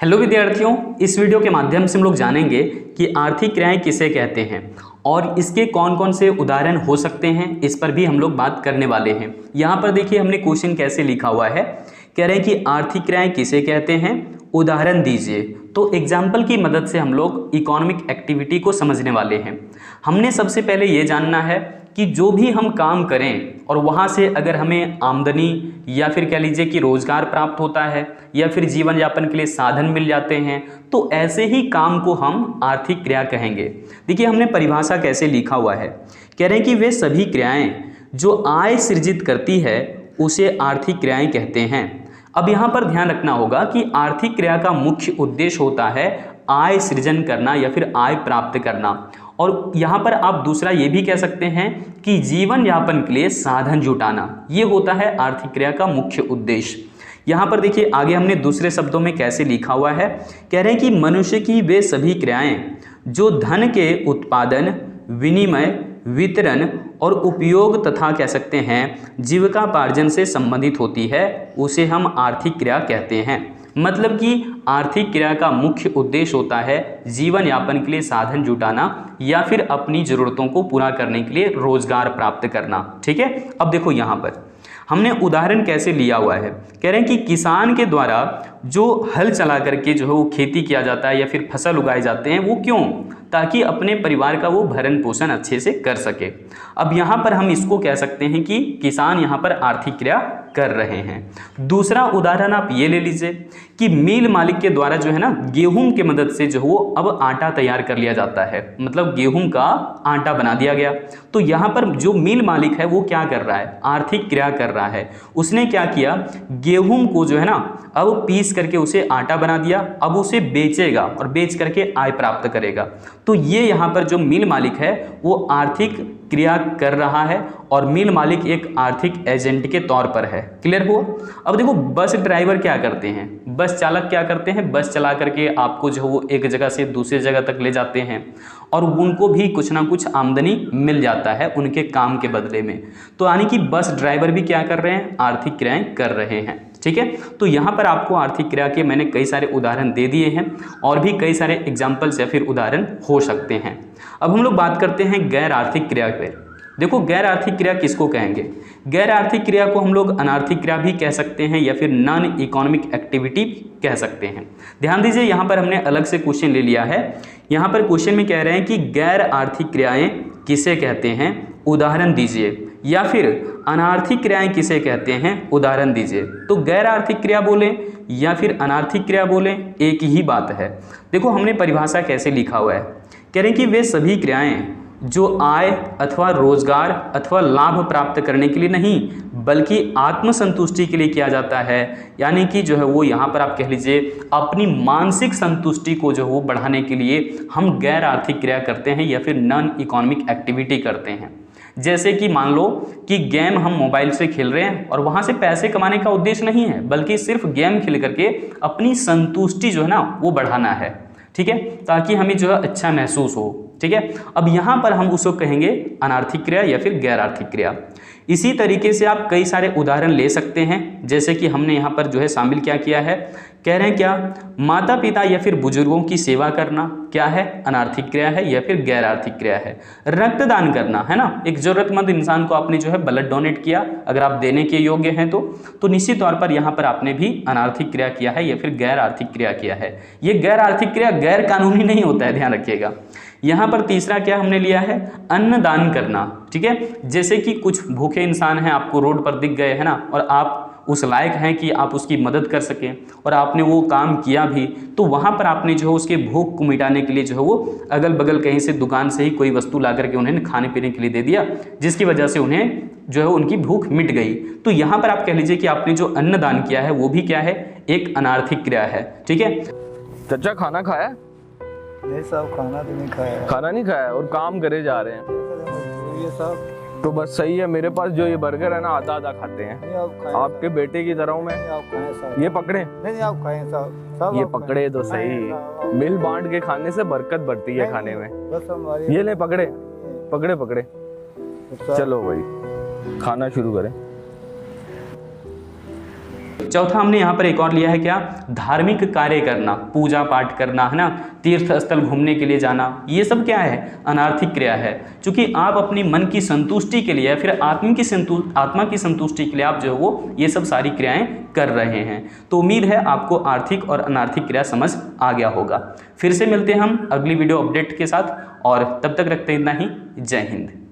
Hello विद्यार्थियों, इस video के माध्यम से हम लोग जानेंगे कि आर्थिक क्रियाएं किसे कहते हैं और इसके कौन कौन से उदाहरण हो सकते हैं। इस पर भी हम लोग बात करने वाले हैं। यहाँ पर देखिए हमने क्वेश्चन कैसे लिखा हुआ है। कह रहे हैं कि आर्थिक क्रियाएं किसे कहते हैं, उदाहरण दीजिए। तो एग्जाम्पल की मदद से हम लोग इकोनॉमिक एक्टिविटी को समझने वाले हैं। हमने सबसे पहले ये जानना है कि जो भी हम काम करें और वहाँ से अगर हमें आमदनी या फिर कह लीजिए कि रोजगार प्राप्त होता है या फिर जीवन यापन के लिए साधन मिल जाते हैं, तो ऐसे ही काम को हम आर्थिक क्रिया कहेंगे। देखिए हमने परिभाषा कैसे लिखा हुआ है। कह रहे हैं कि वे सभी क्रियाएं जो आय सृजित करती है उसे आर्थिक क्रियाएं कहते हैं। अब यहाँ पर ध्यान रखना होगा कि आर्थिक क्रिया का मुख्य उद्देश्य होता है आय सृजन करना या फिर आय प्राप्त करना। और यहाँ पर आप दूसरा ये भी कह सकते हैं कि जीवन यापन के लिए साधन जुटाना, ये होता है आर्थिक क्रिया का मुख्य उद्देश्य। यहाँ पर देखिए आगे हमने दूसरे शब्दों में कैसे लिखा हुआ है। कह रहे हैं कि मनुष्य की वे सभी क्रियाएं जो धन के उत्पादन, विनिमय, वितरण और उपयोग तथा कह सकते हैं जीविकापार्जन से संबंधित होती है, उसे हम आर्थिक क्रिया कहते हैं। मतलब कि आर्थिक क्रिया का मुख्य उद्देश्य होता है जीवन यापन के लिए साधन जुटाना या फिर अपनी जरूरतों को पूरा करने के लिए रोजगार प्राप्त करना। ठीक है, अब देखो यहाँ पर हमने उदाहरण कैसे लिया हुआ है। कह रहे हैं कि किसान के द्वारा जो हल चला करके जो है वो खेती किया जाता है या फिर फसल उगाए जाते हैं, वो क्यों? ताकि अपने परिवार का वो भरण पोषण अच्छे से कर सके। अब यहाँ पर हम इसको कह सकते हैं कि किसान यहाँ पर आर्थिक क्रिया कर रहे हैं। दूसरा उदाहरण आप ये ले लीजिए कि मिल मालिक के द्वारा जो है ना गेहूं की मदद से जो वो अब आटा तैयार कर लिया जाता है, मतलब गेहूं का आटा बना दिया गया। तो यहाँ पर जो मिल मालिक है वो क्या कर रहा है, आर्थिक क्रिया कर रहा है। उसने क्या किया, गेहूं को जो है ना अब पीस करके उसे आटा बना दिया, अब उसे बेचेगा और बेच करके आय प्राप्त करेगा। तो ये यहाँ पर जो मिल मालिक है वो आर्थिक क्रिया कर रहा है और मिल मालिक एक आर्थिक एजेंट के तौर पर है। क्लियर हुआ? अब देखो बस ड्राइवर क्या करते हैं, बस चालक क्या करते हैं, बस चला करके आपको जो वो एक जगह से दूसरी जगह तक ले जाते हैं और उनको भी कुछ ना कुछ आमदनी मिल जाता है उनके काम के बदले में। तो यानी कि बस ड्राइवर भी क्या कर रहे हैं, आर्थिक क्रियाएं कर रहे हैं। ठीक है, तो यहाँ पर आपको आर्थिक क्रिया के मैंने कई सारे उदाहरण दे दिए हैं और भी कई सारे एग्जाम्पल्स या फिर उदाहरण हो सकते हैं। अब हम लोग बात करते हैं गैर आर्थिक क्रिया पर। देखो गैर आर्थिक क्रिया किसको कहेंगे? गैर आर्थिक क्रिया को हम लोग अनार्थिक क्रिया भी कह सकते हैं या फिर नॉन इकोनॉमिक एक्टिविटी कह सकते हैं। ध्यान दीजिए यहाँ पर हमने अलग से क्वेश्चन ले लिया है। यहाँ पर क्वेश्चन में कह रहे हैं कि गैर आर्थिक क्रियाएं किसे कहते हैं, उदाहरण दीजिए, या फिर अनार्थिक क्रियाएं किसे कहते हैं, उदाहरण दीजिए। तो गैर आर्थिक क्रिया बोले या फिर अनार्थिक क्रिया बोले, एक ही बात है। देखो हमने परिभाषा कैसे लिखा हुआ है। कह रहे हैं कि वे सभी क्रियाएं जो आय अथवा रोजगार अथवा लाभ प्राप्त करने के लिए नहीं बल्कि आत्मसंतुष्टि के लिए किया जाता है। यानी कि जो है वो यहाँ पर आप कह लीजिए अपनी मानसिक संतुष्टि को जो है वो बढ़ाने के लिए हम गैर आर्थिक क्रिया करते हैं या फिर नॉन इकोनॉमिक एक्टिविटी करते हैं। जैसे कि मान लो कि गेम हम मोबाइल से खेल रहे हैं और वहाँ से पैसे कमाने का उद्देश्य नहीं है बल्कि सिर्फ गेम खेल करके अपनी संतुष्टि जो है ना वो बढ़ाना है। ठीक है, ताकि हमें जो है अच्छा महसूस हो। ठीक है, अब यहाँ पर हम उसको कहेंगे अनार्थिक क्रिया या फिर गैर आर्थिक क्रिया। इसी तरीके से आप कई सारे उदाहरण ले सकते हैं, जैसे कि हमने यहाँ पर जो है शामिल क्या किया है। कह रहे हैं क्या, माता पिता या फिर बुजुर्गों की सेवा करना क्या है, अनार्थिक क्रिया है या फिर गैर आर्थिक क्रिया है। रक्तदान करना है ना, एक जरूरतमंद इंसान को आपने जो है ब्लड डोनेट किया, अगर आप देने के योग्य हैं तो निश्चित तौर पर यहाँ पर आपने भी अनार्थिक क्रिया किया है या फिर गैर आर्थिक क्रिया किया है। ये गैर आर्थिक क्रिया गैर कानूनी नहीं होता है, ध्यान रखिएगा। यहाँ पर तीसरा क्या हमने लिया है, अन्नदान करना। ठीक है, जैसे कि कुछ भूखे इंसान हैं, आपको रोड पर दिख गए हैं ना और आप उस लायक हैं कि आप उसकी मदद कर सकें और आपने वो काम किया भी, तो वहाँ पर आपने जो है उसके भूख को मिटाने के लिए जो है वो अगल बगल कहीं से दुकान से ही कोई वस्तु ला करके उन्हें खाने पीने के लिए दे दिया, जिसकी वजह से उन्हें जो है उनकी भूख मिट गई। तो यहाँ पर आप कह लीजिए कि आपने जो अन्नदान किया है वो भी क्या है, एक अनार्थिक क्रिया है। ठीक है, चाचा खाना खाया? नहीं साहब, खाना तो नहीं खाया। खाना नहीं खाया और काम करे जा रहे हैं ये सब तो बस सही है। मेरे पास जो ये बर्गर है ना आधा आधा खाते हैं। नहीं, आप खाएं आपके बेटे की तरह हूँ मैं। नहीं, आप खाएं साहब। ये पकड़े? नहीं आप खाएं साहब, ये आप पकड़े खाएं। तो नहीं, साहब, सही। मिल बांट के खाने से बरकत बढ़ती है खाने में। बस हमारी ये ले पकड़े पकड़े पकड़े। साहब, चलो भाई खाना शुरू करें। चौथा हमने यहाँ पर एक और लिया है क्या, धार्मिक कार्य करना, पूजा पाठ करना, है ना, तीर्थ स्थल घूमने के लिए जाना, ये सब क्या है, अनार्थिक क्रिया है। क्योंकि आप अपनी मन की संतुष्टि के लिए या फिर आत्मा की संतुष्टि के लिए आप जो है वो ये सब सारी क्रियाएं कर रहे हैं। तो उम्मीद है आपको आर्थिक और अनार्थिक क्रिया समझ आ गया होगा। फिर से मिलते हैं हम अगली वीडियो अपडेट के साथ, और तब तक रखते हैं इतना ही। जय हिंद।